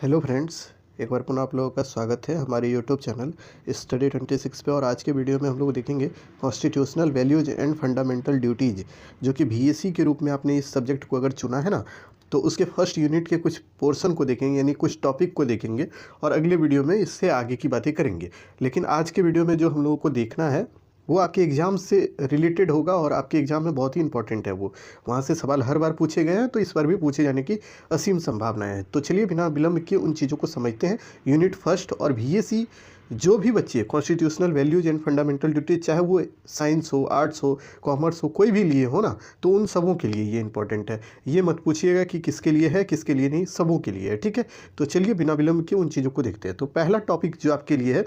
Hello friends, एक बार पुनः आप लोगों का स्वागत है हमारे यूट्यूब चैनल स्टडी 26 पे। और आज के वीडियो में हम लोग देखेंगे constitutional values and fundamental duties, जो कि बीएससी के रूप में आपने इस सब्जेक्ट को अगर चुना है ना, तो उसके फर्स्ट यूनिट के कुछ पोर्शन को देखेंगे, यानी कुछ टॉपिक को देखेंगे और अगले वीडियो में इससे आगे की बातें करेंगे। लेकिन आज के वीडियो में जो हम लोगों को देखना है वो आपके एग्ज़ाम से रिलेटेड होगा और आपके एग्ज़ाम में बहुत ही इंपॉर्टेंट है। वो वहाँ से सवाल हर बार पूछे गए हैं, तो इस बार भी पूछे जाने की असीम संभावनाएं हैं। तो चलिए बिना विलंब किए उन चीज़ों को समझते हैं। यूनिट फर्स्ट और बीएससी जो भी बच्चे constitutional values and fundamental duties, चाहे वो साइंस हो, आर्ट्स हो, कॉमर्स हो, कोई भी लिए हो ना, तो उन सबों के लिए ये इंपॉर्टेंट है। ये मत पूछिएगा कि किसके लिए है किसके लिए नहीं, सबों के लिए है। ठीक है, तो चलिए बिना विलंब किए उन चीज़ों को देखते हैं। तो पहला टॉपिक जो आपके लिए है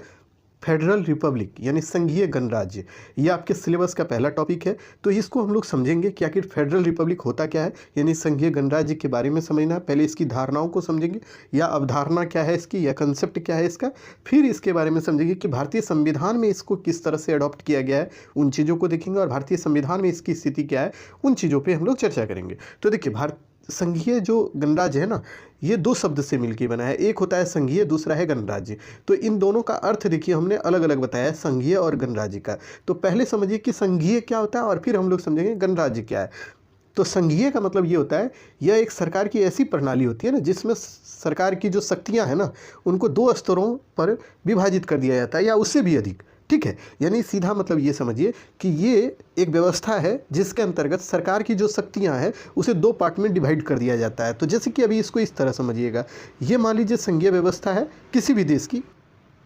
फेडरल रिपब्लिक यानी संघीय गणराज्य, ये आपके सिलेबस का पहला टॉपिक है। तो इसको हम लोग समझेंगे कि आखिर फेडरल रिपब्लिक होता क्या है, यानी संघीय गणराज्य के बारे में समझना है। पहले इसकी धारणाओं को समझेंगे, या अवधारणा क्या है इसकी, या कंसेप्ट क्या है इसका। फिर इसके बारे में समझेंगे कि भारतीय संविधान में इसको किस तरह से अडॉप्ट किया गया है, उन चीज़ों को देखेंगे। और भारतीय संविधान में इसकी स्थिति क्या है, उन चीज़ों पर हम लोग चर्चा करेंगे। तो देखिए, संघीय जो गणराज्य है ना, ये दो शब्द से मिलकर बना है। एक होता है संघीय, दूसरा है गणराज्य। तो इन दोनों का अर्थ देखिए हमने अलग अलग बताया है, संघीय और गणराज्य का। तो पहले समझिए कि संघीय क्या होता है और फिर हम लोग समझेंगे गणराज्य क्या है। तो संघीय का मतलब ये होता है, यह एक सरकार की ऐसी प्रणाली होती है ना, जिसमें सरकार की जो शक्तियां हैं ना, उनको दो स्तरों पर विभाजित कर दिया जाता है या उससे भी अधिक। ठीक है, यानी सीधा मतलब ये समझिए कि ये एक व्यवस्था है जिसके अंतर्गत सरकार की जो शक्तियां हैं उसे दो पार्ट में डिवाइड कर दिया जाता है। तो जैसे कि अभी इसको इस तरह समझिएगा, ये मान लीजिए संघीय व्यवस्था है किसी भी देश की,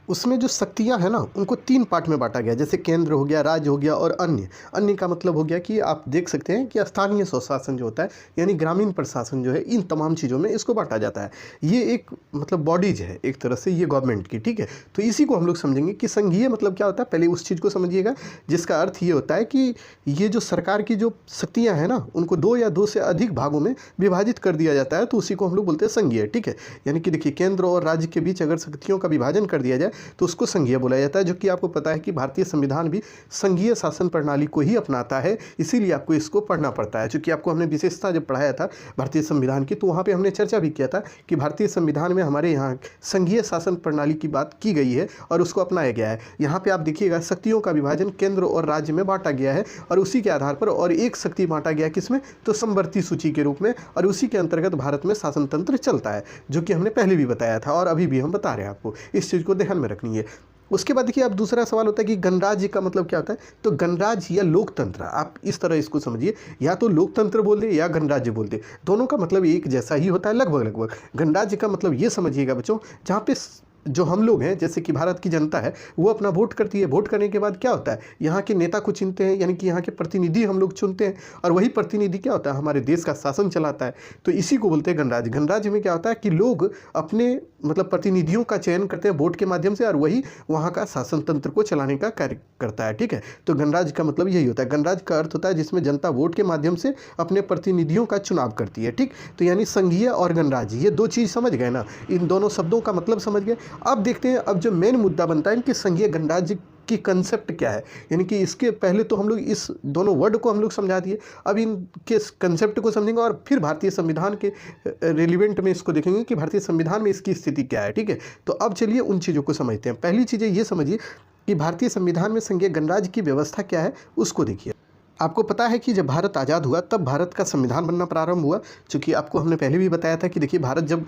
उसमें जो शक्तियां हैं ना, उनको तीन पार्ट में बांटा गया। जैसे केंद्र हो गया, राज्य हो गया और अन्य। अन्य का मतलब हो गया कि आप देख सकते हैं कि स्थानीय स्वशासन जो होता है, यानी ग्रामीण प्रशासन जो है, इन तमाम चीज़ों में इसको बांटा जाता है। ये एक मतलब बॉडीज है एक तरह से, ये गवर्नमेंट की। ठीक है, तो इसी को हम लोग समझेंगे कि संघीय मतलब क्या होता है। पहले उस चीज़ को समझिएगा जिसका अर्थ ये होता है कि ये जो सरकार की जो शक्तियाँ हैं ना, उनको दो या दो से अधिक भागों में विभाजित कर दिया जाता है। तो उसी को हम लोग बोलते हैं संघीय। ठीक है, यानी कि देखिए, केंद्र और राज्य के बीच अगर शक्तियों का विभाजन कर दिया जाए तो उसको संघीय बोला जाता है। जो कि आपको पता है कि भारतीय संविधान भी संघीय शासन प्रणाली को ही अपनाता है, इसीलिए आपको इसको पढ़ना पड़ता है। क्योंकि आपको हमने विशेषता जब पढ़ाया था भारतीय संविधान की, तो वहाँ पे हमने चर्चा भी किया था कि भारतीय संविधान में हमारे यहाँ संघीय शासन प्रणाली की बात की गई है और उसको अपनाया गया है। यहाँ पे आप देखिएगा, शक्तियों का विभाजन केंद्र और राज्य में बांटा गया है और उसी के आधार पर और एक शक्ति बांटा गया किसमें, तो समवर्ती सूची के रूप में, और उसी के अंतर्गत भारत में शासन तंत्र चलता है, जो कि हमने पहले भी बताया था और अभी भी हम बता रहे हैं आपको। इस चीज़ को ध्यान में रखनी है। उसके बाद देखिए, अब दूसरा सवाल होता है कि गणराज्य का मतलब क्या होता है। तो गणराज्य या लोकतंत्र, आप इस तरह इसको समझिए, या तो लोकतंत्र बोल दे या गणराज्य बोल दे, दोनों का मतलब एक जैसा ही होता है लगभग लगभग। गणराज्य का मतलब ये समझिएगा बच्चों, जहाँ पे जो हम लोग हैं, जैसे कि भारत की जनता है, वो अपना वोट करती है। वोट करने के बाद क्या होता है, यहाँ के नेता को चुनते हैं, यानी कि यहाँ के प्रतिनिधि हम लोग चुनते हैं, और वही प्रतिनिधि क्या होता है, हमारे देश का शासन चलाता है। तो इसी को बोलते हैं गणराज्य। गणराज्य में क्या होता है कि लोग अपने मतलब प्रतिनिधियों का चयन करते हैं वोट के माध्यम से, और वही वहाँ का शासन तंत्र को चलाने का कार्य करता है। ठीक है, तो गणराज्य का मतलब यही होता है। गणराज्य का अर्थ होता है जिसमें जनता वोट के माध्यम से अपने प्रतिनिधियों का चुनाव करती है। ठीक, तो यानी संघीय और गणराज्य, ये दो चीज़ समझ गए ना, इन दोनों शब्दों का मतलब समझ गए। अब देखते हैं, अब जो मेन मुद्दा बनता है कि संघीय गणराज्य की कंसेप्ट क्या है। यानी कि इसके पहले तो हम लोग इस दोनों वर्ड को हम लोग समझा दिए, अब इनके कंसेप्ट को समझेंगे और फिर भारतीय संविधान के रिलेवेंट में इसको देखेंगे कि भारतीय संविधान में इसकी स्थिति क्या है। ठीक है, तो अब चलिए उन चीज़ों को समझते हैं। पहली चीज़ें ये समझिए कि भारतीय संविधान में संघीय गणराज्य की व्यवस्था क्या है, उसको देखिए। आपको पता है कि जब भारत आज़ाद हुआ तब भारत का संविधान बनना प्रारंभ हुआ। चूँकि आपको हमने पहले भी बताया था कि देखिए, भारत जब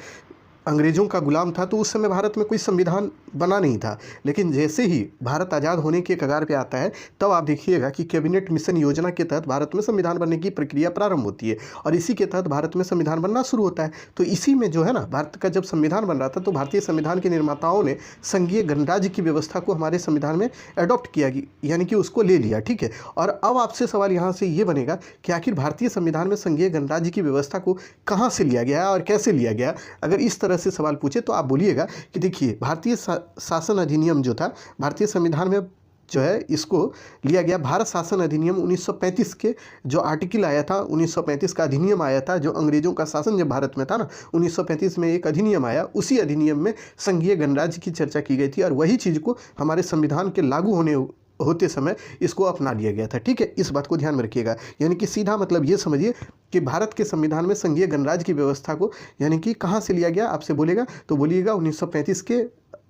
अंग्रेज़ों का गुलाम था तो उस समय भारत में कोई संविधान बना नहीं था। लेकिन जैसे ही भारत आज़ाद होने के कगार पे आता है, तब आप देखिएगा कि कैबिनेट मिशन योजना के तहत भारत में संविधान बनने की प्रक्रिया प्रारंभ होती है, और इसी के तहत भारत में संविधान बनना शुरू होता है। तो इसी में जो है ना, भारत का जब संविधान बन रहा था, तो भारतीय संविधान के निर्माताओं ने संघीय गणराज्य की व्यवस्था को हमारे संविधान में एडॉप्ट किया, यानी कि उसको ले लिया। ठीक है, और अब आपसे सवाल यहाँ से ये बनेगा कि आखिर भारतीय संविधान में संघीय गणराज्य की व्यवस्था को कहाँ से लिया गया और कैसे लिया गया। अगर इस तरह से सवाल पूछे तो आप बोलिएगा कि देखिए, भारतीय शासन अधिनियम जो था भारतीय संविधान में जो है, इसको लिया गया भारत शासन अधिनियम 1935 के जो आर्टिकल आया था, 1935 का अधिनियम आया था, जो अंग्रेजों का शासन जब भारत में था ना, 1935 में एक अधिनियम आया, उसी अधिनियम में संघीय गणराज्य की चर्चा की गई थी, और वही चीज़ को हमारे संविधान के लागू होने होते समय इसको अपना लिया गया था। ठीक है, इस बात को ध्यान में रखिएगा। यानी कि सीधा मतलब ये समझिए कि भारत के संविधान में संघीय गणराज्य की व्यवस्था को यानी कि कहाँ से लिया गया, आपसे बोलेगा तो बोलिएगा 1935 के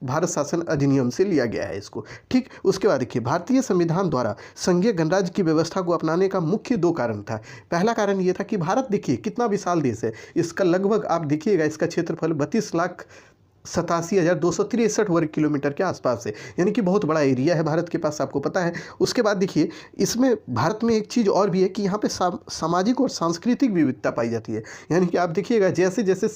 भारत शासन अधिनियम से लिया गया है इसको। ठीक, उसके बाद देखिए भारतीय संविधान द्वारा संघीय गणराज्य की व्यवस्था को अपनाने का मुख्य 2 कारण था। पहला कारण ये था कि भारत देखिए कितना विशाल देश है, इसका लगभग आप देखिएगा इसका क्षेत्रफल 32,87,263 वर्ग किलोमीटर के आसपास है, यानी कि बहुत बड़ा एरिया है भारत के पास, आपको पता है। उसके बाद देखिए इसमें भारत में एक चीज़ और भी है कि यहाँ पे सामाजिक और सांस्कृतिक विविधता पाई जाती है। यानी कि आप देखिएगा जैसे जैसे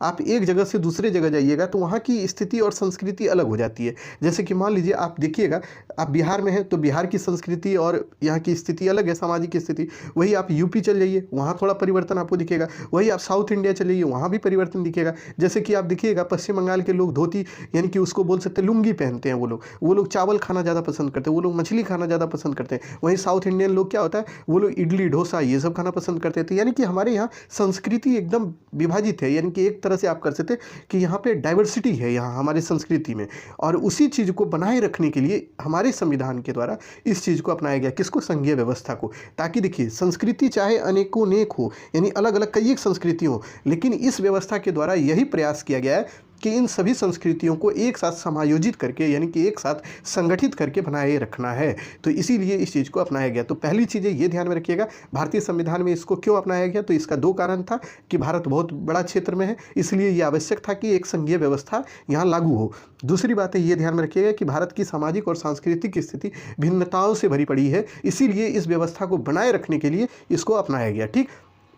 आप एक जगह से दूसरे जगह जाइएगा तो वहाँ की स्थिति और संस्कृति अलग हो जाती है। जैसे कि मान लीजिए आप देखिएगा आप बिहार में हैं तो बिहार की संस्कृति और यहाँ की स्थिति अलग है, सामाजिक स्थिति। वही आप यूपी चल जाइए, वहाँ थोड़ा परिवर्तन आपको दिखेगा। वही आप साउथ इंडिया चल जाइए, वहाँ भी परिवर्तन दिखेगा। जैसे कि आप देखिएगा पश्चिम बंगाल के लोग धोती यानी कि उसको बोल सकते हैं लुंगी पहनते हैं, वो लोग चावल खाना ज़्यादा पसंद करते हैं, वो लोग मछली खाना ज़्यादा पसंद करते हैं। वहीं साउथ इंडियन लोग क्या होता है, वो लोग इडली डोसा ये सब खाना पसंद करते थे। यानी कि हमारे यहाँ संस्कृति एकदम विभाजित है, यानी कि एक तरह से आप कर सकते कि यहाँ पे डाइवर्सिटी है यहाँ हमारी संस्कृति में, और उसी चीज़ को बनाए रखने के लिए हमारे संविधान के द्वारा इस चीज़ को अपनाया गया, किसको, संघीय व्यवस्था को। ताकि देखिए संस्कृति चाहे अनेकों नेक हो, यानी अलग अलग कई एक संस्कृति हो, लेकिन इस व्यवस्था के द्वारा यही प्रयास किया गया है कि इन सभी संस्कृतियों को एक साथ समायोजित करके यानी कि एक साथ संगठित करके बनाए रखना है। तो इसीलिए इस चीज़ को अपनाया गया। तो पहली चीज़ें ये ध्यान में रखिएगा, भारतीय संविधान में इसको क्यों अपनाया गया, तो इसका 2 कारण था कि भारत बहुत बड़ा क्षेत्र में है, इसलिए ये आवश्यक था कि एक संघीय व्यवस्था यहाँ लागू हो। दूसरी बात है ये ध्यान में रखिएगा कि भारत की सामाजिक और सांस्कृतिक स्थिति भिन्नताओं से भरी पड़ी है, इसीलिए इस व्यवस्था को बनाए रखने के लिए इसको अपनाया गया। ठीक,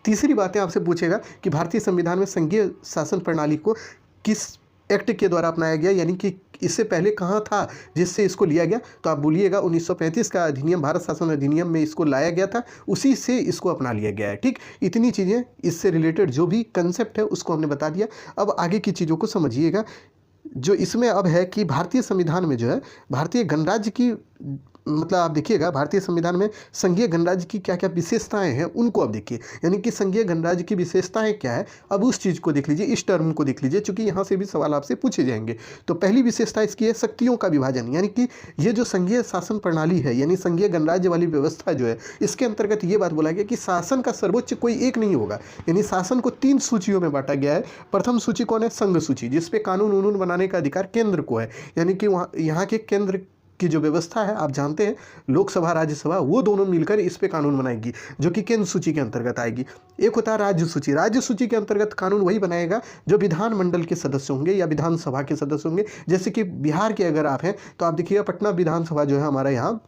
तीसरी बात है आपसे पूछेगा कि भारतीय संविधान में संघीय शासन प्रणाली को किस एक्ट के द्वारा अपनाया गया, यानी कि इससे पहले कहाँ था जिससे इसको लिया गया, तो आप बोलिएगा 1935 का अधिनियम, भारत शासन अधिनियम में इसको लाया गया था, उसी से इसको अपना लिया गया है। ठीक, इतनी चीज़ें इससे रिलेटेड जो भी कंसेप्ट है उसको हमने बता दिया। अब आगे की चीज़ों को समझिएगा। जो इसमें अब है कि भारतीय संविधान में जो है भारतीय गणराज्य की मतलब आप देखिएगा भारतीय संविधान में संघीय गणराज्य की क्या क्या विशेषताएं हैं उनको अब देखिए, यानी कि संघीय गणराज्य की विशेषताएं क्या है, अब उस चीज़ को देख लीजिए, इस टर्म को देख लीजिए, चूंकि यहाँ से भी सवाल आपसे पूछे जाएंगे। तो पहली विशेषता इसकी है शक्तियों का विभाजन, यानी कि ये जो संघीय शासन प्रणाली है यानी संघीय गणराज्य वाली व्यवस्था जो है, इसके अंतर्गत ये बात बोला गया कि शासन का सर्वोच्च कोई एक नहीं होगा, यानी शासन को 3 सूचियों में बांटा गया है। प्रथम सूची कौन है, संघ सूची, जिसपे कानून उनून बनाने का अधिकार केंद्र को है, यानी कि वहाँ यहाँ के केंद्र की जो व्यवस्था है आप जानते हैं लोकसभा राज्यसभा वो दोनों मिलकर इस पे कानून बनाएगी, जो कि केंद्र सूची के अंतर्गत आएगी। एक होता है राज्य सूची, राज्य सूची के अंतर्गत कानून वही बनाएगा जो विधानमंडल के सदस्य होंगे या विधानसभा के सदस्य होंगे। जैसे कि बिहार के अगर आप हैं तो आप देखिएगा पटना विधानसभा जो है हमारा यहाँ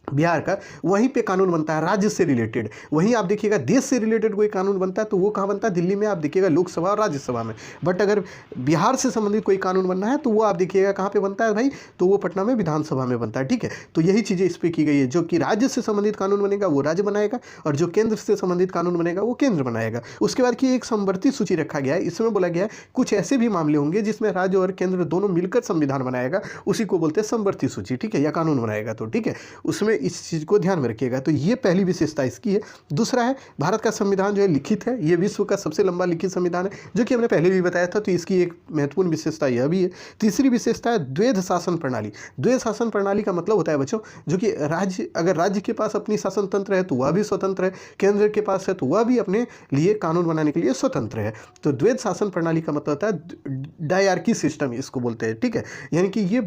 बिहार का, वहीं पे कानून बनता है राज्य से रिलेटेड। वहीं आप देखिएगा देश से रिलेटेड कोई कानून बनता है तो वो कहाँ बनता है, दिल्ली में आप देखिएगा लोकसभा और राज्यसभा में। बट अगर बिहार से संबंधित कोई कानून बनना है तो वो आप देखिएगा कहाँ पे बनता है भाई, तो वो पटना में विधानसभा में बनता है। ठीक है, तो यही चीज़ें इस पर की गई है, जो कि राज्य से संबंधित कानून बनेगा वो राज्य बनाएगा और जो केंद्र से संबंधित कानून बनेगा वो केंद्र बनाएगा। उसके बाद की एक समवर्ती सूची रखा गया है, इसमें बोला गया है कुछ ऐसे भी मामले होंगे जिसमें राज्य और केंद्र दोनों मिलकर संविधान बनाएगा, उसी को बोलते हैं समवर्ती सूची। ठीक है, या कानून बनाएगा। तो ठीक है, उसमें इस चीज़ को ध्यान में रखिएगा। तो ये पहली विशेषता इसकी है। दूसरा है भारत का संविधान जो है लिखित है, ये विश्व का सबसे लंबा लिखित संविधान है, जो कि हमने पहले भी बताया था, तो इसकी एक महत्वपूर्ण विशेषता यह भी है। तीसरी विशेषता है द्वैध शासन प्रणाली। द्वैध शासन प्रणाली का मतलब होता है बच्चों, जो कि राज्य अगर राज्य के पास अपनी शासन तंत्र है तो वह भी स्वतंत्र है, केंद्र के पास है तो वह भी अपने लिए कानून बनाने के लिए स्वतंत्र है। तो द्वैध शासन प्रणाली का मतलब होता है डायरकी सिस्टम, इसको बोलते हैं। ठीक है, यानी कि ये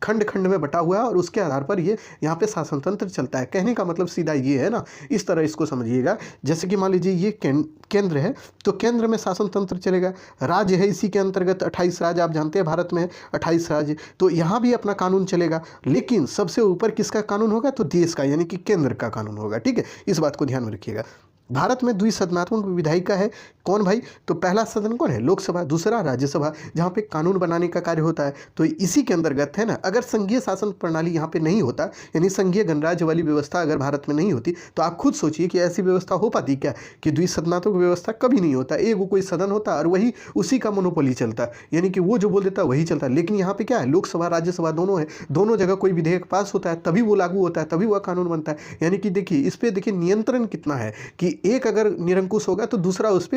खंड खंड में बटा हुआ है और उसके आधार पर ये यहाँ पे शासन तंत्र चलता है। कहने का मतलब सीधा ये है ना, इस तरह इसको समझिएगा। जैसे कि मान लीजिए ये केंद्र है तो केंद्र में शासन तंत्र चलेगा, राज्य है इसी के अंतर्गत 28 राज्य आप जानते हैं भारत में 28 राज्य, तो यहाँ भी अपना कानून चलेगा, लेकिन सबसे ऊपर किसका कानून होगा, तो देश का यानी कि केंद्र का कानून होगा। ठीक है, इस बात को ध्यान में रखिएगा। भारत में द्विसदनात्मक विधायिका है, कौन भाई, तो पहला सदन कौन है, लोकसभा, दूसरा राज्यसभा, जहाँ पे कानून बनाने का कार्य होता है। तो इसी के अंतर्गत है ना, अगर संघीय शासन प्रणाली यहाँ पे नहीं होता, यानी संघीय गणराज्य वाली व्यवस्था अगर भारत में नहीं होती, तो आप खुद सोचिए कि ऐसी व्यवस्था हो पाती क्या, कि द्विसदनात्मक व्यवस्था कभी नहीं होता। एक वो कोई सदन होता और वही उसी का मोनोपोली चलता, यानी कि वो जो बोल देता वही चलता। लेकिन यहाँ पे क्या है, लोकसभा राज्यसभा दोनों है, दोनों जगह कोई विधेयक पास होता है तभी वो लागू होता है, तभी वह कानून बनता है। यानी कि देखिए इस पर देखिए नियंत्रण कितना है, कि कि एक अगर निरंकुश होगा तो दूसरा उस पर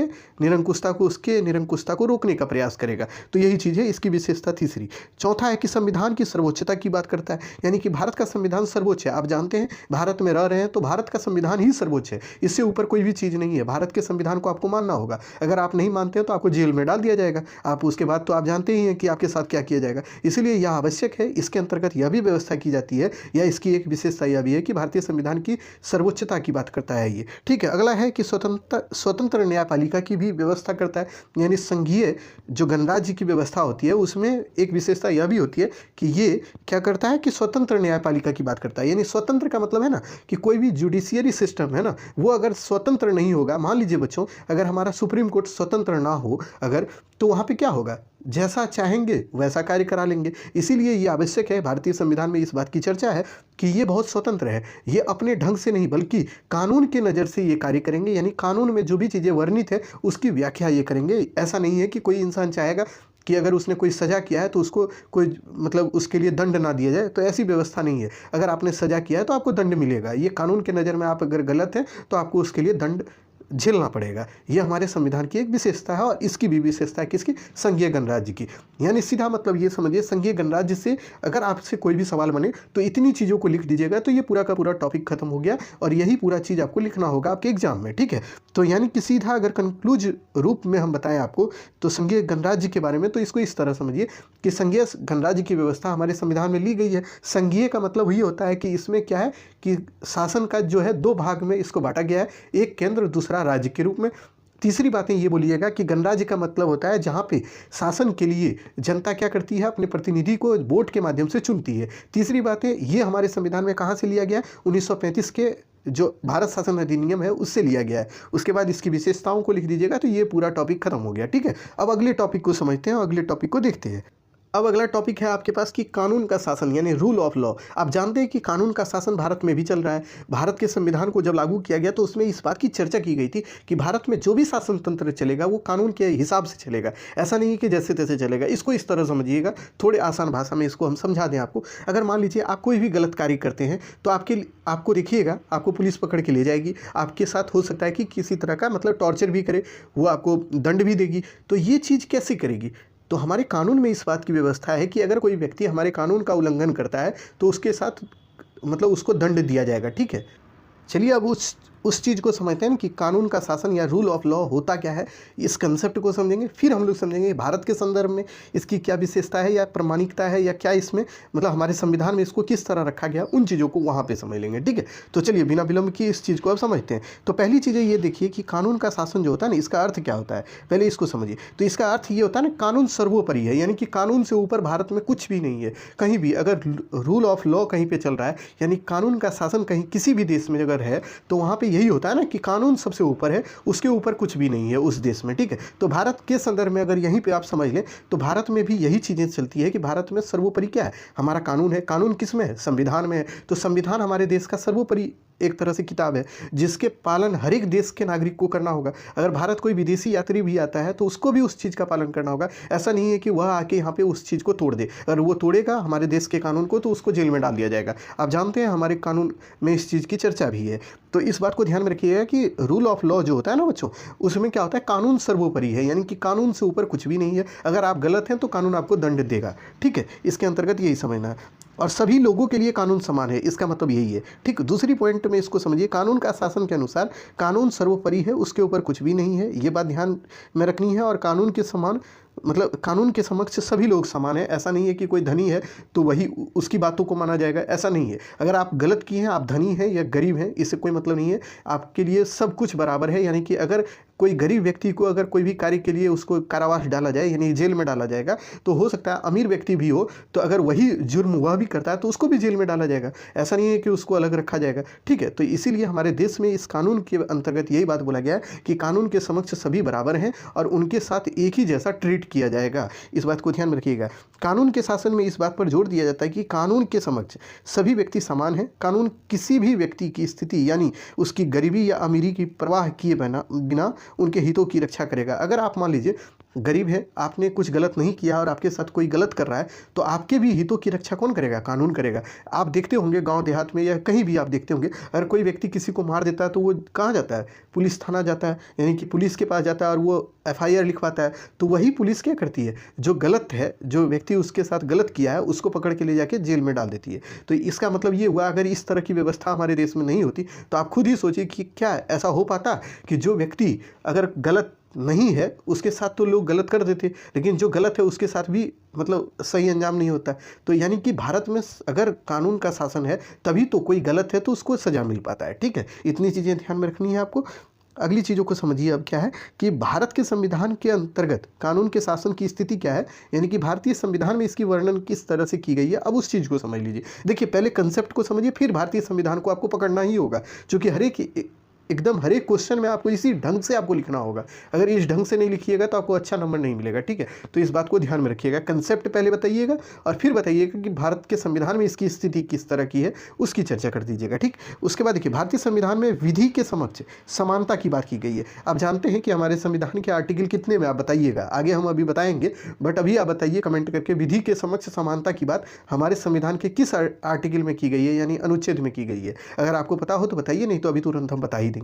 उसके निरंकुशता को रोकने का प्रयास करेगा। तो यही चीज़ है इसकी विशेषता तीसरी। चौथा है कि संविधान की सर्वोच्चता की बात करता है, यानी कि भारत का संविधान सर्वोच्च है। आप जानते हैं भारत में रह रहे हैं तो भारत का संविधान ही सर्वोच्च है, इससे ऊपर कोई भी चीज़ नहीं है। भारत के संविधान को आपको मानना होगा। अगर आप नहीं मानते हैं तो आपको जेल में डाल दिया जाएगा। आप उसके बाद तो आप जानते ही हैं कि आपके साथ क्या किया जाएगा। इसलिए यह आवश्यक है। इसके अंतर्गत यह भी व्यवस्था की जाती है, या इसकी एक विशेषता यह भी है कि भारतीय संविधान की सर्वोच्चता की बात करता है ये। ठीक है, अगला है कि स्वतंत्र न्यायपालिका की भी व्यवस्था करता है, यानी संघीय जो गणराज्य की व्यवस्था होती है उसमें एक विशेषता यह भी होती है कि ये क्या करता है कि स्वतंत्र न्यायपालिका की बात करता है। यानी स्वतंत्र का मतलब है ना कि कोई भी जुडिशियरी सिस्टम है ना, वो अगर स्वतंत्र नहीं होगा, मान लीजिए बच्चों अगर हमारा सुप्रीम कोर्ट स्वतंत्र ना हो अगर, तो वहाँ पे क्या होगा, जैसा चाहेंगे वैसा कार्य करा लेंगे। इसीलिए ये आवश्यक है, भारतीय संविधान में इस बात की चर्चा है कि ये बहुत स्वतंत्र है। ये अपने ढंग से नहीं बल्कि कानून के नज़र से ये कार्य करेंगे, यानी कानून में जो भी चीज़ें वर्णित है उसकी व्याख्या ये करेंगे। ऐसा नहीं है कि कोई इंसान चाहेगा कि अगर उसने कोई सज़ा किया है तो उसको कोई मतलब उसके लिए दंड ना दिया जाए, तो ऐसी व्यवस्था नहीं है। अगर आपने सज़ा किया है तो आपको दंड मिलेगा। ये कानून के नज़र में आप अगर गलत हैं तो आपको उसके लिए दंड झेलना पड़ेगा। यह हमारे संविधान की एक विशेषता है, और इसकी भी विशेषता है किसकी, संघीय गणराज्य की। यानी सीधा मतलब ये समझिए, संघीय गणराज्य से अगर आपसे कोई भी सवाल बने तो इतनी चीज़ों को लिख दीजिएगा तो ये पूरा का पूरा टॉपिक खत्म हो गया, और यही पूरा चीज़ आपको लिखना होगा आपके एग्जाम में। ठीक है, तो यानी कि सीधा अगर कंक्लूज रूप में हम बताएं आपको तो संघीय गणराज्य के बारे में, तो इसको इस तरह समझिए कि संघीय गणराज्य की व्यवस्था हमारे संविधान में ली गई है। संघीय का मतलब ये होता है कि इसमें क्या है कि शासन का जो है दो भाग में इसको बांटा गया है, एक केंद्र दूसरा राज्य के रूप में। तीसरी बातें ये बोलिएगा कि गणराज्य का मतलब होता है जहाँ पे शासन के लिए जनता क्या करती है, अपने प्रतिनिधि को वोट के माध्यम से चुनती है। तीसरी बातें ये हमारे संविधान में कहाँ से लिया गया, 1935 के जो भारत शासन अधिनियम है उससे लिया गया है। उसके बाद इसकी विशेषताओं को लिख दीजिएगा तो ये पूरा टॉपिक खत्म हो गया। ठीक है, अब अगले टॉपिक को समझते हैं और अगले टॉपिक को देखते हैं। अब अगला टॉपिक है आपके पास कि कानून का शासन, यानी रूल ऑफ लॉ। आप जानते हैं कि कानून का शासन भारत में भी चल रहा है। भारत के संविधान को जब लागू किया गया तो उसमें इस बात की चर्चा की गई थी कि भारत में जो भी शासन तंत्र चलेगा वो कानून के हिसाब से चलेगा। ऐसा नहीं है कि जैसे तैसे चलेगा। इसको इस तरह समझिएगा, थोड़े आसान भाषा में इसको हम समझा दें आपको। अगर मान लीजिए आप कोई भी गलत कार्य करते हैं तो आपको देखिएगा, आपको पुलिस पकड़ के ले जाएगी, आपके साथ हो सकता है कि किसी तरह का मतलब टॉर्चर भी करे, वो आपको दंड भी देगी। तो ये चीज़ कैसे करेगी, तो हमारे कानून में इस बात की व्यवस्था है कि अगर कोई व्यक्ति हमारे कानून का उल्लंघन करता है तो उसके साथ मतलब उसको दंड दिया जाएगा। ठीक है, चलिए अब उस चीज़ को समझते हैं कि कानून का शासन या रूल ऑफ लॉ होता क्या है। इस कंसेप्ट को समझेंगे, फिर हम लोग समझेंगे भारत के संदर्भ में इसकी क्या विशेषता है या प्रामाणिकता है, या क्या इसमें मतलब हमारे संविधान में इसको किस तरह रखा गया, उन चीज़ों को वहाँ पे समझ लेंगे। ठीक है, तो चलिए बिना विलंब की इस चीज़ को अब समझते हैं। तो पहली चीज़ ये देखिए कि कानून का शासन जो होता है ना, इसका अर्थ क्या होता है, पहले इसको समझिए। तो इसका अर्थ ये होता है ना, कानून सर्वोपरि है, यानी कि कानून से ऊपर भारत में कुछ भी नहीं है। कहीं भी अगर रूल ऑफ लॉ कहीं पर चल रहा है, यानी कानून का शासन कहीं किसी भी देश में अगर है, तो वहाँ पर यही होता है ना कि कानून सबसे ऊपर है, उसके ऊपर कुछ भी नहीं है उस देश में। ठीक है, तो भारत के संदर्भ में अगर यहीं पे आप समझ लें तो भारत में भी यही चीज़ें चलती है कि भारत में सर्वोपरि क्या है, हमारा कानून है। कानून किस में है, संविधान में है। तो संविधान हमारे देश का सर्वोपरि एक तरह से किताब है जिसके पालन हर एक देश के नागरिक को करना होगा। अगर भारत कोई विदेशी यात्री भी आता है तो उसको भी उस चीज़ का पालन करना होगा। ऐसा नहीं है कि वह आके यहाँ पे उस चीज़ को तोड़ दे। अगर वो तोड़ेगा हमारे देश के कानून को तो उसको जेल में डाल दिया जाएगा। आप जानते हैं हमारे कानून में इस चीज़ की चर्चा भी है। तो इस बात को ध्यान में रखिएगा कि रूल ऑफ लॉ जो होता है ना बच्चों, उसमें क्या होता है, कानून सर्वोपरि है, यानी कि कानून से ऊपर कुछ भी नहीं है। अगर आप गलत हैं तो कानून आपको दंड देगा। ठीक है, इसके अंतर्गत यही समझना है। और सभी लोगों के लिए कानून समान है, इसका मतलब यही है। ठीक, दूसरी पॉइंट में इसको समझिए, कानून का शासन के अनुसार कानून सर्वोपरि है, उसके ऊपर कुछ भी नहीं है, ये बात ध्यान में रखनी है। और कानून के समान मतलब कानून के समक्ष सभी लोग समान हैं। ऐसा नहीं है कि कोई धनी है तो वही उसकी बातों को माना जाएगा, ऐसा नहीं है। अगर आप गलत किए हैं, आप धनी हैं या गरीब हैं, इससे कोई मतलब नहीं है। आपके लिए सब कुछ बराबर है। यानी कि अगर कोई गरीब व्यक्ति को अगर कोई भी कार्य के लिए उसको कारावास डाला जाए, यानी जेल में डाला जाएगा, तो हो सकता है अमीर व्यक्ति भी हो तो अगर वही जुर्म वह भी करता है तो उसको भी जेल में डाला जाएगा। ऐसा नहीं है कि उसको अलग रखा जाएगा। ठीक है, तो इसीलिए हमारे देश में इस कानून के अंतर्गत यही बात बोला गया है कि कानून के समक्ष सभी बराबर हैं और उनके साथ एक ही जैसा ट्रीट किया जाएगा। इस बात को ध्यान में रखिएगा। कानून के शासन में इस बात पर जोर दिया जाता है कि कानून के समक्ष सभी व्यक्ति समान हैं। कानून किसी भी व्यक्ति की स्थिति यानी उसकी गरीबी या अमीरी की परवाह किए बिना उनके हितों की रक्षा करेगा। अगर आप मान लीजिए गरीब हैं, आपने कुछ गलत नहीं किया और आपके साथ कोई गलत कर रहा है, तो आपके भी हितों की रक्षा कौन करेगा? कानून करेगा। आप देखते होंगे गांव देहात में या कहीं भी आप देखते होंगे, अगर कोई व्यक्ति किसी को मार देता है तो वो कहाँ जाता है? पुलिस थाना जाता है, यानी कि पुलिस के पास जाता है और वो FIR लिखवाता है। तो वही पुलिस क्या करती है? जो गलत है, जो व्यक्ति उसके साथ गलत किया है, उसको पकड़ के ले जाके जेल में डाल देती है। तो इसका मतलब ये हुआ, अगर इस तरह की व्यवस्था हमारे देश में नहीं होती तो आप खुद ही सोचिए कि क्या ऐसा हो पाता कि जो व्यक्ति अगर गलत नहीं है उसके साथ तो लोग गलत कर देते, लेकिन जो गलत है उसके साथ भी मतलब सही अंजाम नहीं होता। तो यानी कि भारत में अगर कानून का शासन है तभी तो कोई गलत है तो उसको सज़ा मिल पाता है। ठीक है, इतनी चीज़ें ध्यान में रखनी है आपको। अगली चीज़ों को समझिए अब क्या है कि भारत के संविधान के अंतर्गत कानून के शासन की स्थिति क्या है, यानी कि भारतीय संविधान में इसकी वर्णन किस तरह से की गई है। अब उस चीज़ को समझ लीजिए। देखिए, पहले कंसेप्ट को समझिए, फिर भारतीय संविधान को आपको पकड़ना ही होगा, क्योंकि एकदम हर एक क्वेश्चन में आपको इसी ढंग से आपको लिखना होगा। अगर इस ढंग से नहीं लिखिएगा तो आपको अच्छा नंबर नहीं मिलेगा। ठीक है, तो इस बात को ध्यान में रखिएगा। कंसेप्ट पहले बताइएगा और फिर बताइएगा कि भारत के संविधान में इसकी स्थिति किस तरह की है, उसकी चर्चा कर दीजिएगा। ठीक, उसके बाद देखिए, भारतीय संविधान में विधि के समक्ष समानता की बात की गई है। आप जानते हैं कि हमारे संविधान के आर्टिकल कितने में, आप बताइएगा, आगे हम अभी बताएंगे, बट अभी आप बताइए कमेंट करके, विधि के समक्ष समानता की बात हमारे संविधान के किस आर्टिकल में की गई है, यानी अनुच्छेद में की गई है। अगर आपको पता हो तो बताइए, नहीं तो अभी तुरंत हम बता ही देंगे।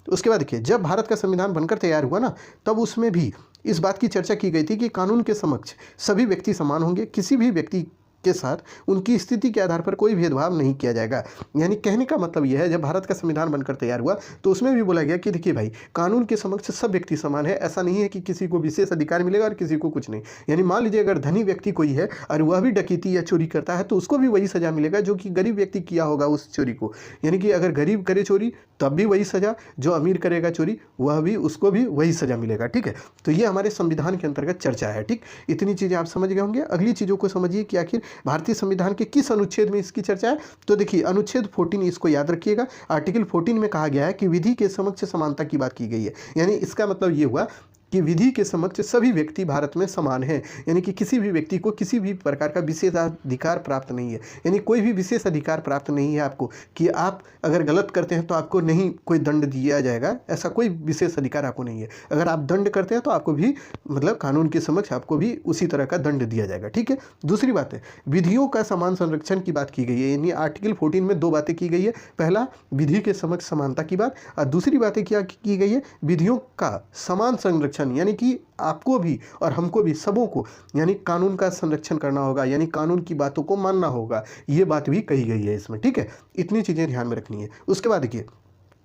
उसके बाद देखिए, जब भारत का संविधान बनकर तैयार हुआ ना, तब उसमें भी इस बात की चर्चा की गई थी कि कानून के समक्ष सभी व्यक्ति समान होंगे, किसी भी व्यक्ति के साथ उनकी स्थिति के आधार पर कोई भेदभाव नहीं किया जाएगा। यानी कहने का मतलब यह है, जब भारत का संविधान बनकर तैयार हुआ तो उसमें भी बोला गया कि देखिए भाई, कानून के समक्ष सब व्यक्ति समान है। ऐसा नहीं है कि किसी को विशेष अधिकार मिलेगा और किसी को कुछ नहीं। यानी मान लीजिए अगर धनी व्यक्ति कोई है और वह भी डकैती या चोरी करता है तो उसको भी वही सजा मिलेगा जो कि गरीब व्यक्ति किया होगा उस चोरी को। यानी कि अगर गरीब करे चोरी तब भी वही सजा, जो अमीर करेगा चोरी वह भी, उसको भी वही सजा मिलेगा। ठीक है, तो ये हमारे संविधान के अंतर्गत चर्चा है। ठीक, इतनी चीज़ें आप समझ गए होंगे। अगली चीज़ों को समझिए कि आखिर भारतीय संविधान के किस अनुच्छेद में इसकी चर्चा है। तो देखिए, अनुच्छेद 14, इसको याद रखिएगा। आर्टिकल 14 में कहा गया है कि विधि के समक्ष समानता की बात की गई है। यानी इसका मतलब ये हुआ कि विधि के समक्ष सभी व्यक्ति भारत में समान हैं। यानी कि किसी भी व्यक्ति को किसी भी प्रकार का विशेषाधिकार प्राप्त नहीं है। यानी कोई भी विशेष अधिकार प्राप्त नहीं है आपको कि आप अगर गलत करते हैं तो आपको नहीं कोई दंड दिया जाएगा, ऐसा कोई विशेष अधिकार आपको नहीं है। अगर आप दंड करते हैं तो आपको भी मतलब कानून के समक्ष आपको भी उसी तरह का दंड दिया जाएगा। ठीक है, दूसरी बात है, विधियों का समान संरक्षण की बात की गई है। यानी आर्टिकल 14 में दो बातें की गई है। पहला, विधि के समक्ष समानता की बात, और दूसरी बातें क्या की गई है, विधियों का समान संरक्षण, यानी कि आपको भी और हमको भी, सबों को, यानी कानून का संरक्षण करना होगा, यानी कानून की बातों को मानना होगा। ये बात भी कही गई है इसमें। ठीक है, इतनी चीज़ें ध्यान में रखनी है। उसके बाद देखिए,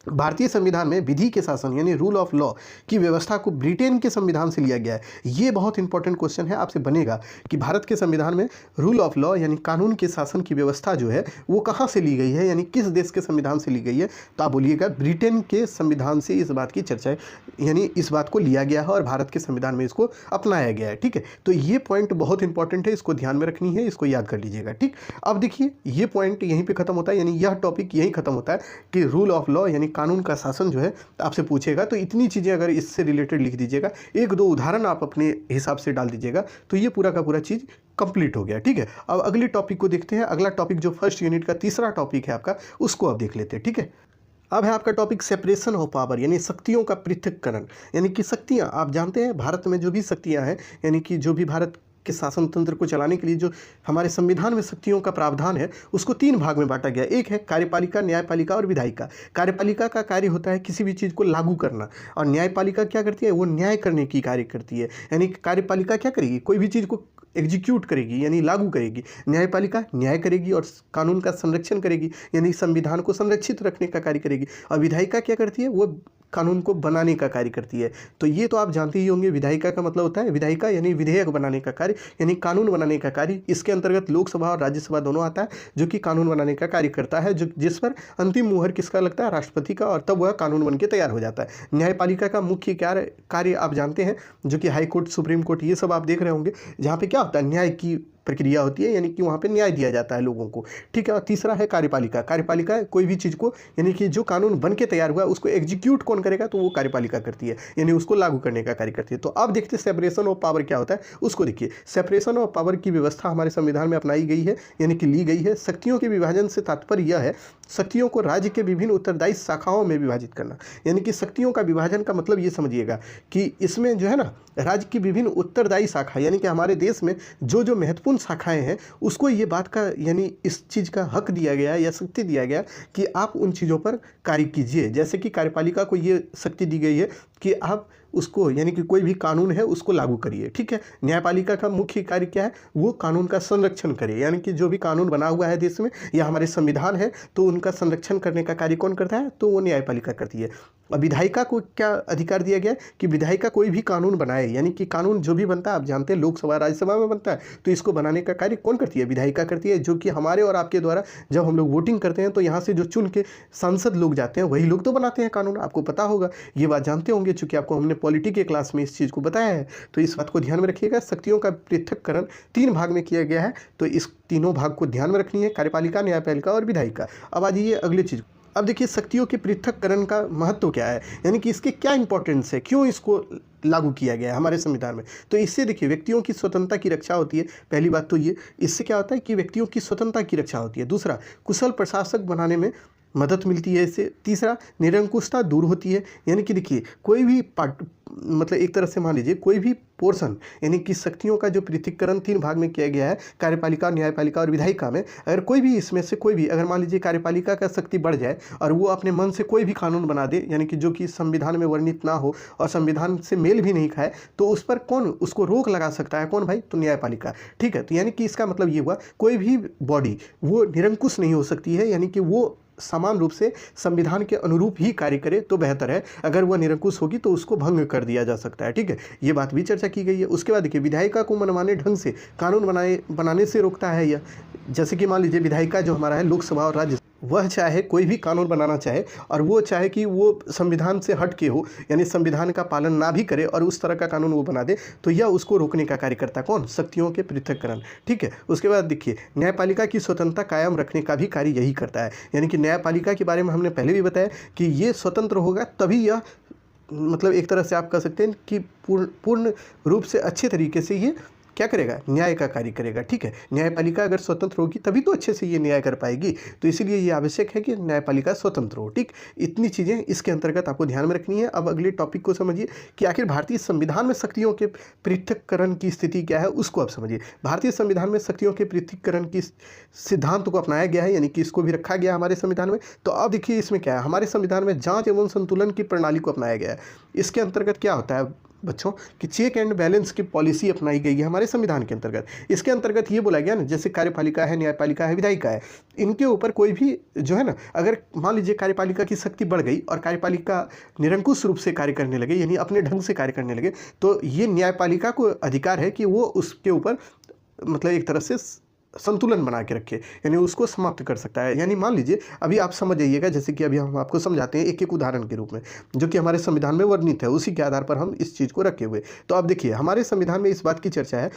भारतीय संविधान में विधि के शासन यानी रूल ऑफ लॉ की व्यवस्था को ब्रिटेन के संविधान से लिया गया है। ये बहुत इंपॉर्टेंट क्वेश्चन है, आपसे बनेगा कि भारत के संविधान में रूल ऑफ लॉ यानी कानून के शासन की व्यवस्था जो है वो कहाँ से ली गई है, यानी किस देश के संविधान से ली गई है। तो आप बोलिएगा ब्रिटेन के संविधान से इस बात की चर्चा है, यानी इस बात को लिया गया है और भारत के संविधान में इसको अपनाया गया है। ठीक है, तो ये पॉइंट बहुत इंपॉर्टेंट है, इसको ध्यान में रखनी है, इसको याद कर लीजिएगा। ठीक, अब देखिए, ये पॉइंट यहीं पर खत्म होता है, यानी यह टॉपिक यहीं खत्म होता है कि रूल ऑफ लॉ यानी कानून का शासन जो है आपसे पूछेगा तो इतनी चीज़ें अगर इससे रिलेटेड लिख दीजिएगा, एक दो उदाहरण आप अपने हिसाब से डाल दीजिएगा, तो ये पूरा का पूरा चीज़ कंप्लीट हो गया। ठीक है, अब अगले टॉपिक को देखते हैं। अगला टॉपिक जो फर्स्ट यूनिट का तीसरा टॉपिक है आपका, उसको अब देख लेते हैं। ठीक है, अब है आपका टॉपिक सेपरेशन ऑफ पावर, यानी शक्तियों का पृथक्करण। यानी कि शक्तियाँ, आप जानते हैं भारत में जो भी शक्तियाँ हैं, यानी कि जो भी भारत के शासन तंत्र को चलाने के लिए जो हमारे संविधान में शक्तियों का प्रावधान है, उसको तीन भाग में बांटा गया। एक है कार्यपालिका, न्यायपालिका और विधायिका। कार्यपालिका का कार्य होता है किसी भी चीज़ को लागू करना, और न्यायपालिका क्या करती है, वो न्याय करने की कार्य करती है। यानी कार्यपालिका क्या करेगी, कोई भी चीज़ को एग्जीक्यूट करेगी यानी लागू करेगी। न्यायपालिका न्याय करेगी और कानून का संरक्षण करेगी, यानी संविधान को संरक्षित रखने का कार्य करेगी। और विधायिका क्या करती है, वो कानून को बनाने का कार्य करती है। तो ये तो आप जानते ही होंगे, विधायिका का मतलब होता है, विधायिका यानी विधेयक बनाने का कार्य, यानी कानून बनाने का कार्य। इसके अंतर्गत लोकसभा और राज्यसभा दोनों आता है, जो कि कानून बनाने का कार्य करता है, जो जिस पर अंतिम मुहर किसका लगता है, राष्ट्रपति का, और तब वह कानून बन के तैयार हो जाता है। न्यायपालिका का मुख्य कार्य आप जानते हैं, जो कि हाई कोर्ट, सुप्रीम कोर्ट, ये सब आप देख रहे होंगे, जहाँ पे क्या होता है, न्याय की प्रक्रिया होती है, यानी कि वहाँ पे न्याय दिया जाता है लोगों को, ठीक है। और तीसरा है कार्यपालिका। कार्यपालिका कोई भी चीज़ को, यानी कि जो कानून बन के तैयार हुआ उसको एग्जीक्यूट कौन करेगा, तो वो कार्यपालिका करती है, यानी उसको लागू करने का कार्य करती है। तो अब देखते हैं सेपरेशन ऑफ पावर क्या होता है, उसको देखिए। सेपरेशन ऑफ पावर की व्यवस्था हमारे संविधान में अपनाई गई है, यानी कि ली गई है। शक्तियों के विभाजन से तात्पर्य यह है शक्तियों को राज्य के विभिन्न उत्तरदायी शाखाओं में विभाजित करना, यानी कि शक्तियों का विभाजन का मतलब ये समझिएगा कि इसमें जो है ना, राज्य की विभिन्न उत्तरदायी शाखा, यानी कि हमारे देश में जो जो महत्वपूर्ण शाखाएं हैं उसको ये बात का, यानी इस चीज़ का हक दिया गया या शक्ति दिया गया कि आप उन चीज़ों पर कार्य कीजिए। जैसे कि कार्यपालिका को ये शक्ति दी गई है कि आप उसको, यानी कि कोई भी कानून है उसको लागू करिए, ठीक है। न्यायपालिका का मुख्य कार्य क्या है, वो कानून का संरक्षण करे, यानी कि जो भी कानून बना हुआ है देश में या हमारे संविधान है तो उनका संरक्षण करने का कार्य कौन करता है, तो वो न्यायपालिका करती है। अब विधायिका को क्या अधिकार दिया गया है कि विधायिका कोई भी कानून बनाए, यानी कि कानून जो भी बनता है, आप जानते हैं लोकसभा राज्यसभा में बनता है, तो इसको बनाने का कार्य कौन करती है, विधायिका करती है। जो कि हमारे और आपके द्वारा जब हम लोग वोटिंग करते हैं तो यहाँ से जो चुन के सांसद लोग जाते हैं वही लोग तो बनाते हैं कानून, आपको पता होगा, ये बात जानते होंगे, चूंकि आपको हमने पॉलिटी के क्लास में इस चीज़ को बताया है। तो इस बात को ध्यान में रखिएगा। शक्तियों का पृथक्करण 3 भाग में किया गया है, तो इस तीनों भाग को ध्यान में रखनी है, कार्यपालिका, न्यायपालिका और विधायिका। अब आ जाइए अगली चीज़। अब देखिए शक्तियों के पृथक्करण का महत्व क्या है, यानी कि इसके क्या इंपॉर्टेंस है, क्यों इसको लागू किया गया है हमारे संविधान में। तो इससे देखिए व्यक्तियों की स्वतंत्रता की रक्षा होती है, पहली बात तो ये, इससे क्या होता है कि व्यक्तियों की स्वतंत्रता की रक्षा होती है। दूसरा, कुशल प्रशासक बनाने में मदद मिलती है इससे। तीसरा, निरंकुशता दूर होती है, यानी कि देखिए कोई भी मतलब एक तरह से मान लीजिए कोई भी पोर्शन, यानी कि शक्तियों का जो पृथक्करण 3 भाग में किया गया है, कार्यपालिका, न्यायपालिका और विधायिका में, अगर कोई भी इसमें से कोई भी, अगर मान लीजिए कार्यपालिका का शक्ति बढ़ जाए और वो अपने मन से कोई भी कानून बना दे, यानी कि जो कि संविधान में वर्णित ना हो और संविधान से मेल भी नहीं खाए, तो उस पर कौन उसको रोक लगा सकता है, कौन भाई, तो न्यायपालिका, ठीक है। तो यानी कि इसका मतलब ये हुआ कोई भी बॉडी वो निरंकुश नहीं हो सकती है, यानी कि वो समान रूप से संविधान के अनुरूप ही कार्य करे तो बेहतर है। अगर वह निरंकुश होगी तो उसको भंग कर दिया जा सकता है, ठीक है। ये बात भी चर्चा की गई है। उसके बाद देखिए विधायिका को मनमाने ढंग से कानून बनाने से रोकता है यह। जैसे कि मान लीजिए विधायिका जो हमारा है लोकसभा और राज्य, वह चाहे कोई भी कानून बनाना चाहे और वो चाहे कि वो संविधान से हट के हो, यानी संविधान का पालन ना भी करे और उस तरह का कानून वो बना दे, तो यह उसको रोकने का कार्य करता है कौन, शक्तियों के पृथक्करण, ठीक है। उसके बाद देखिए न्यायपालिका की स्वतंत्रता कायम रखने का भी कार्य यही करता है, यानी कि न्यायपालिका के बारे में हमने पहले भी बताया कि ये स्वतंत्र होगा तभी यह, मतलब एक तरह से आप कह सकते हैं कि पूर्ण रूप से अच्छे तरीके से ये क्या करेगा, न्याय का कार्य करेगा, ठीक है। न्यायपालिका अगर स्वतंत्र होगी तभी तो अच्छे से ये न्याय कर पाएगी, तो इसीलिए ये आवश्यक है कि न्यायपालिका स्वतंत्र हो, ठीक। इतनी चीज़ें इसके अंतर्गत आपको ध्यान में रखनी है। अब अगले टॉपिक को समझिए कि आखिर भारतीय संविधान में शक्तियों के पृथक्करण की स्थिति क्या है, उसको आप समझिए। भारतीय संविधान में शक्तियों के पृथक्करण की सिद्धांत को अपनाया गया है, यानी कि इसको भी रखा गया है हमारे संविधान में। तो अब देखिए इसमें क्या है, हमारे संविधान में जाँच एवं संतुलन की प्रणाली को अपनाया गया है। इसके अंतर्गत क्या होता है बच्चों कि चेक एंड बैलेंस की पॉलिसी अपनाई गई है हमारे संविधान के अंतर्गत। इसके अंतर्गत ये बोला गया ना, जैसे कार्यपालिका है, न्यायपालिका है, विधायिका है, इनके ऊपर कोई भी जो है ना, अगर मान लीजिए कार्यपालिका की शक्ति बढ़ गई और कार्यपालिका निरंकुश रूप से कार्य करने लगे, यानी अपने ढंग से कार्य करने लगे, तो ये न्यायपालिका को अधिकार है कि वो उसके ऊपर मतलब एक तरह से संतुलन बना के रखे, यानी उसको समाप्त कर सकता है। यानी मान लीजिए अभी आप समझ जाइएगा, जैसे कि अभी हम आपको समझाते हैं एक एक उदाहरण के रूप में जो कि हमारे संविधान में वर्णित है, उसी के आधार पर हम इस चीज़ को रखे हुए। तो अब देखिए हमारे संविधान में इस बात की चर्चा है,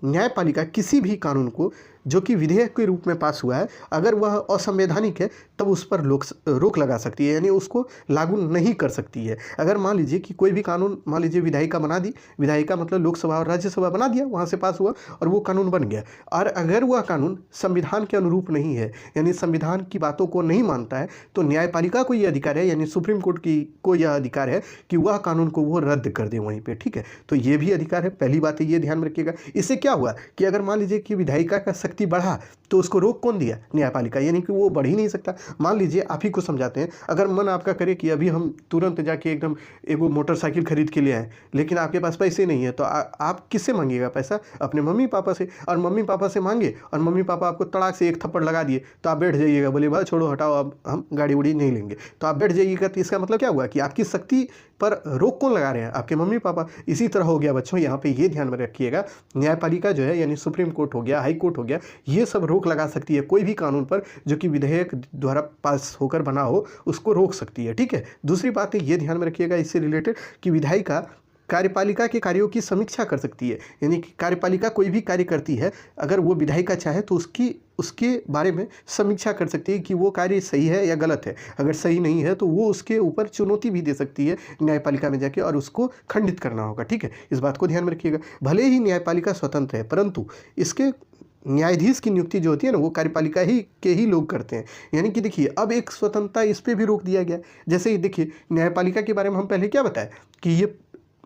न्यायपालिका किसी भी कानून को जो कि विधेयक के रूप में पास हुआ है, अगर वह असंवैधानिक है तब उस पर रोक लगा सकती है, यानी उसको लागू नहीं कर सकती है। अगर मान लीजिए कि कोई भी कानून, मान लीजिए विधायिका बना दी, विधायिका मतलब लोकसभा और राज्यसभा बना दिया, वहाँ से पास हुआ और वो कानून बन गया, और अगर वह कानून संविधान के अनुरूप नहीं है, यानी संविधान की बातों को नहीं मानता है, तो न्यायपालिका को यह अधिकार है, यानी सुप्रीम कोर्ट को यह अधिकार है कि वह कानून को वो रद्द कर दे वहीं पर, ठीक है। तो ये भी अधिकार है, पहली बात है ये ध्यान में रखिएगा। इससे क्या हुआ कि अगर मान लीजिए कि विधायिका का शक्ति बढ़ा तो उसको रोक कौन दिया, न्यायपालिका, यानी कि वो बढ़ ही नहीं सकता। मान लीजिए आप ही को समझाते हैं, अगर मन आपका करे कि अभी हम तुरंत जाके एकदम एक मोटरसाइकिल खरीद के लिए आए, लेकिन आपके पास पैसे नहीं है, तो आप किससे मांगिएगा पैसा, अपने मम्मी पापा से, और मम्मी पापा से मांगे और मम्मी पापा आपको तड़ाक से एक थप्पड़ लगा दिए, तो आप बैठ जाइएगा, बोले भाई छोड़ो हटाओ अब हम गाड़ी उड़ी नहीं लेंगे, तो आप बैठ जाइएगा। तो इसका मतलब क्या हुआ कि आपकी शक्ति पर रोक कौन लगा रहे हैं, आपके मम्मी पापा। इसी तरह हो गया बच्चों, यहाँ पे ये ध्यान में रखिएगा, न्यायपालिका जो है यानी सुप्रीम कोर्ट हो गया, हाई कोर्ट हो गया, ये सब रोक लगा सकती है कोई भी कानून पर जो कि विधेयक द्वारा पास होकर बना हो, उसको रोक सकती है, ठीक है। दूसरी बात है ये ध्यान में रखिएगा इससे रिलेटेड कि विधायिका कार्यपालिका के कार्यों की समीक्षा कर सकती है, यानी कि कार्यपालिका कोई भी कार्य करती है, अगर वो विधायिका चाहे तो उसके बारे में समीक्षा कर सकती है कि वो कार्य सही है या गलत है। अगर सही नहीं है तो वो उसके ऊपर चुनौती भी दे सकती है न्यायपालिका में जाके, और उसको खंडित करना होगा। ठीक है, इस बात को ध्यान में रखिएगा। भले ही न्यायपालिका स्वतंत्र है, परंतु इसके न्यायाधीश की नियुक्ति जो होती है ना, वो कार्यपालिका के ही लोग करते हैं। यानी कि देखिए, अब एक स्वतंत्रता इस पे भी रोक दिया गया। जैसे देखिए, न्यायपालिका के बारे में हम पहले क्या बताए कि ये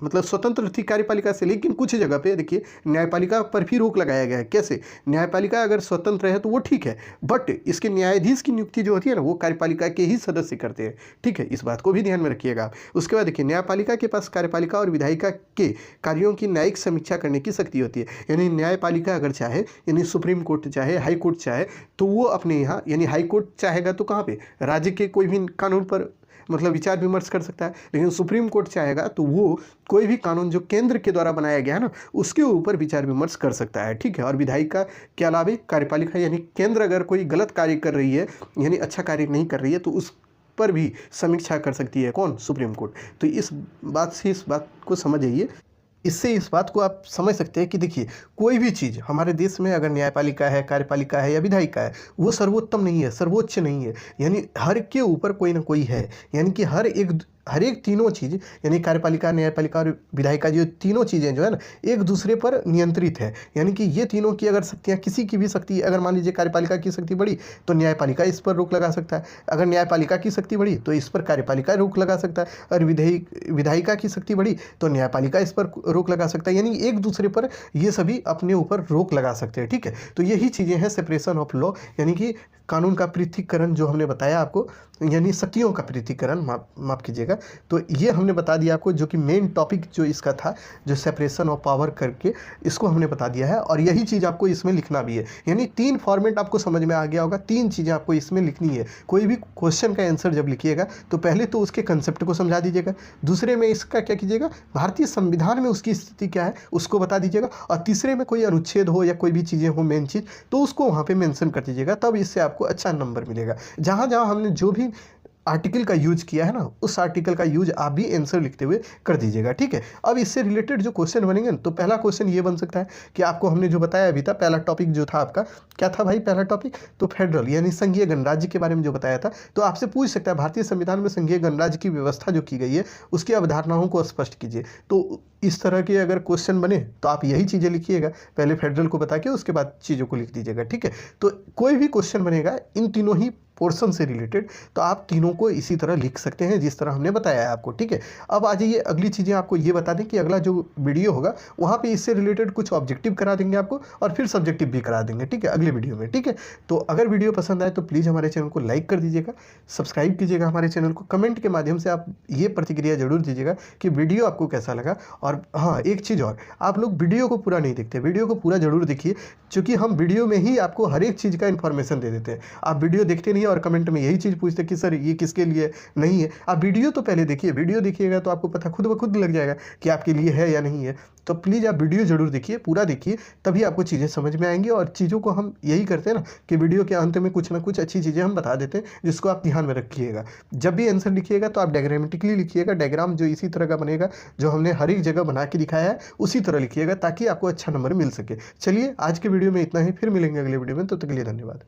मतलब स्वतंत्र थी कार्यपालिका से, लेकिन कुछ जगह पे देखिए न्यायपालिका पर भी रोक लगाया गया है। कैसे? न्यायपालिका अगर स्वतंत्र है तो वो ठीक है, बट इसके न्यायाधीश की नियुक्ति जो होती है ना, वो कार्यपालिका के ही सदस्य करते हैं। ठीक है, इस बात को भी ध्यान में रखिएगा आप। उसके बाद देखिए, न्यायपालिका के पास कार्यपालिका और विधायिका के कार्यों की न्यायिक समीक्षा करने की शक्ति होती है। यानी न्यायपालिका अगर चाहे, यानी सुप्रीम कोर्ट चाहे, हाई कोर्ट चाहे, तो वो अपने यहाँ, यानी हाई कोर्ट चाहेगा तो कहाँ पे, राज्य के कोई भी कानून पर मतलब विचार विमर्श कर सकता है, लेकिन सुप्रीम कोर्ट चाहेगा तो वो कोई भी कानून जो केंद्र के द्वारा बनाया गया है ना, उसके ऊपर विचार विमर्श कर सकता है। ठीक है, और विधायिका के अलावा कार्यपालिका, यानी केंद्र अगर कोई गलत कार्य कर रही है, यानी अच्छा कार्य नहीं कर रही है, तो उस पर भी समीक्षा कर सकती है। कौन? Supreme court. तो इस बात से इस बात को समझ जाइए। इससे इस बात को आप समझ सकते हैं कि देखिए, कोई भी चीज़ हमारे देश में अगर न्यायपालिका है, कार्यपालिका है या विधायिका है, वो सर्वोत्तम नहीं है, सर्वोच्च नहीं है। यानी हर के ऊपर कोई ना कोई है। यानी कि हर एक तीनों चीज़, यानी कार्यपालिका, न्यायपालिका और विधायिका, जो तीनों चीज़ें जो है ना, एक दूसरे पर नियंत्रित है। यानी कि ये तीनों की अगर शक्तियाँ, किसी की भी शक्ति, अगर मान लीजिए कार्यपालिका की शक्ति बढ़ी तो न्यायपालिका इस पर रोक लगा सकता है, अगर न्यायपालिका की शक्ति बढ़ी तो इस पर कार्यपालिका रोक लगा सकता है, और विधायिका की शक्ति बढ़ी तो न्यायपालिका इस पर रोक लगा सकता है। यानी एक दूसरे पर ये सभी अपने ऊपर रोक लगा सकते हैं। ठीक है, तो यही चीज़ें हैं सेपरेशन ऑफ लॉ, यानी कि कानून का पृथक्करण, जो हमने बताया आपको, यानी शक्तियों का पृथक्करण, माफ कीजिएगा। तो ये हमने बता दिया आपको, जो कि मेन टॉपिक जो इसका था, जो सेपरेशन ऑफ पावर करके, इसको हमने बता दिया है। और यही चीज़ आपको इसमें लिखना भी है। यानी 3 फॉर्मेट आपको समझ में आ गया होगा, 3 चीज़ें आपको इसमें लिखनी है। कोई भी क्वेश्चन का आंसर जब लिखिएगा तो पहले तो उसके कंसेप्ट को समझा दीजिएगा, दूसरे में इसका क्या कीजिएगा, भारतीय संविधान में उसकी स्थिति क्या है उसको बता दीजिएगा, और तीसरे में कोई अनुच्छेद हो या कोई भी चीज़ें हो मेन चीज़, तो उसको वहाँ पर मेंशन कर दीजिएगा। तब इससे आपको अच्छा नंबर मिलेगा। जहाँ जहाँ हमने जो भी आर्टिकल का यूज किया है ना, उस आर्टिकल का यूज आप भी आंसर लिखते हुए कर दीजिएगा। ठीक है, अब इससे रिलेटेड जो क्वेश्चन बनेंगे ना, तो पहला क्वेश्चन ये बन सकता है कि आपको हमने जो बताया अभी था, पहला टॉपिक जो था आपका, क्या था भाई पहला टॉपिक? तो फेडरल, यानी संघीय गणराज्य के बारे में जो बताया था। तो आपसे पूछ सकता है, भारतीय संविधान में संघीय गणराज्य की व्यवस्था जो की गई है, उसकी अवधारणाओं को स्पष्ट कीजिए। तो इस तरह के अगर क्वेश्चन बने तो आप यही चीज़ें लिखिएगा, पहले फेडरल को बता के उसके बाद चीज़ों को लिख दीजिएगा। ठीक है, तो कोई भी क्वेश्चन बनेगा इन तीनों ही पोर्शन से रिलेटेड, तो आप तीनों को इसी तरह लिख सकते हैं जिस तरह हमने बताया है आपको। ठीक है, अब आ जाइए अगली चीज़ें आपको ये बता दें कि अगला जो वीडियो होगा वहाँ पे इससे रिलेटेड कुछ ऑब्जेक्टिव करा देंगे आपको, और फिर सब्जेक्टिव भी करा देंगे। ठीक है, अगले वीडियो में। ठीक है, तो अगर वीडियो पसंद आए तो प्लीज़ हमारे चैनल को लाइक कर दीजिएगा, सब्सक्राइब कीजिएगा हमारे चैनल को, कमेंट के माध्यम से आप ये प्रतिक्रिया जरूर दीजिएगा कि वीडियो आपको कैसा लगा। और हाँ, एक चीज़ और, आप लोग वीडियो को पूरा नहीं देखते, वीडियो को पूरा जरूर देखिए, क्योंकि हम वीडियो में ही आपको हर एक चीज़ का इन्फॉर्मेशन दे देते हैं। आप वीडियो देखते नहीं और कमेंट में यही चीज़ पूछते कि सर ये किसके लिए नहीं है। आप वीडियो तो पहले देखिए, वीडियो देखिएगा तो आपको पता खुद ब खुद लग जाएगा कि आपके लिए है या नहीं है। तो प्लीज़ आप वीडियो जरूर देखिए, पूरा देखिए, तभी आपको चीज़ें समझ में आएंगी। और चीज़ों को हम यही करते हैं ना कि वीडियो के अंत में कुछ ना कुछ अच्छी चीज़ें हम बता देते हैं, जिसको आप ध्यान में रखिएगा। जब भी आंसर लिखिएगा तो आप डायग्रामेटिकली लिखिएगा, डायग्राम जो इसी तरह का बनेगा, जो हमने हर एक जगह बना के दिखाया है उसी तरह लिखिएगा, ताकि आपको अच्छा नंबर मिल सके। चलिए, आज के वीडियो में इतना ही, फिर मिलेंगे अगले वीडियो में, तो तब तक के लिए धन्यवाद।